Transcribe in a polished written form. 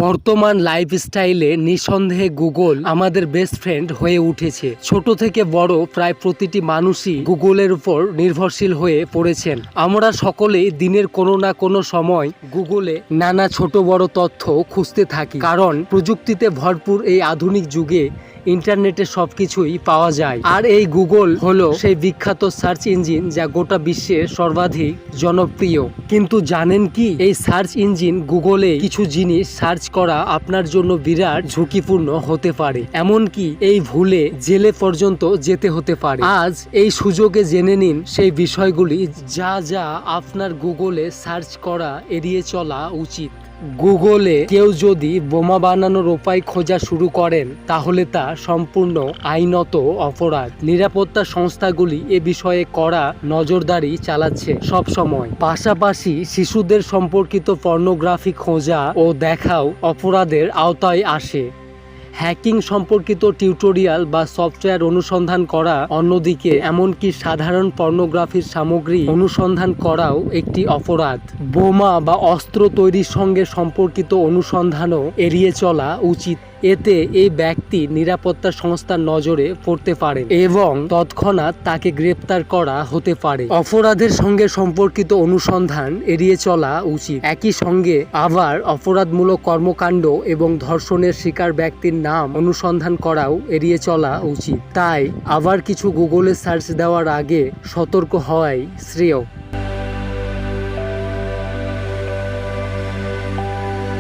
বর্তমান লাইফস্টাইলে নিঃসন্দেহে গুগল আমাদের বেস্ট ফ্রেন্ড হয়ে উঠেছে। ছোট থেকে বড় প্রায় প্রতিটি মানুষই গুগলের উপর নির্ভরশীল হয়ে পড়েছেন। আমরা সকলেই দিনের কোনো না কোনো সময় গুগলে নানা ছোট বড় তথ্য খুঁজতে থাকি, কারণ প্রযুক্তিতে ভরপুর এই আধুনিক যুগে ইন্টারনেটে সবকিছুই পাওয়া যায়। আর এই গুগল হলো সেই বিখ্যাত সার্চ ইঞ্জিন যা গোটা বিশ্বের সর্বাধিক জনপ্রিয়। কিন্তু জানেন কি, এই সার্চ ইঞ্জিন গুগলে কিছু জিনিস সার্চ করা আপনার জন্য বিরাট ঝুঁকিপূর্ণ হতে পারে, এমনকি এই ভুলে জেলে পর্যন্ত যেতে হতে পারে। আজ এই সুযোগে জেনে নিন সেই বিষয়গুলি যা যা আপনার গুগলে সার্চ করা এড়িয়ে চলা উচিত। গুগলে কেউ যদি বোমা বানানোর উপায় খোঁজা শুরু করেন তাহলে তা সম্পূর্ণ আইনত অপরাধ। নিরাপত্তা সংস্থাগুলি এ বিষয়ে কড়া নজরদারি চালাচ্ছে সব সময়। পাশাপাশি শিশুদের সম্পর্কিত পর্নোগ্রাফি খোঁজা ও দেখাও অপরাধের আওতায় আসে। হ্যাকিং সম্পর্কিত টিউটোরিয়াল বা সফটওয়্যার অনুসন্ধান করা অন্যদিকে, এমনকি সাধারণ পর্নোগ্রাফির সামগ্রী অনুসন্ধান করাও একটি অপরাধ। বোমা বা অস্ত্র তৈরির সঙ্গে সম্পর্কিত অনুসন্ধানও এড়িয়ে চলা উচিত। এতে এই ব্যক্তি নিরাপত্তা সংস্থার নজরে পড়তে পারে এবং তৎক্ষণাৎ তাকে গ্রেপ্তার করা হতে পারে। অপরাধের সঙ্গে সম্পর্কিত অনুসন্ধান এড়িয়ে চলা উচিত। একই সঙ্গে আবার অপরাধমূলক কর্মকাণ্ড এবং ধর্ষণের শিকার ব্যক্তির নাম অনুসন্ধান করাও এড়িয়ে চলা উচিত। তাই আবার কিছু গুগলে সার্চ দেওয়ার আগে সতর্ক হওয়াই শ্রেয়।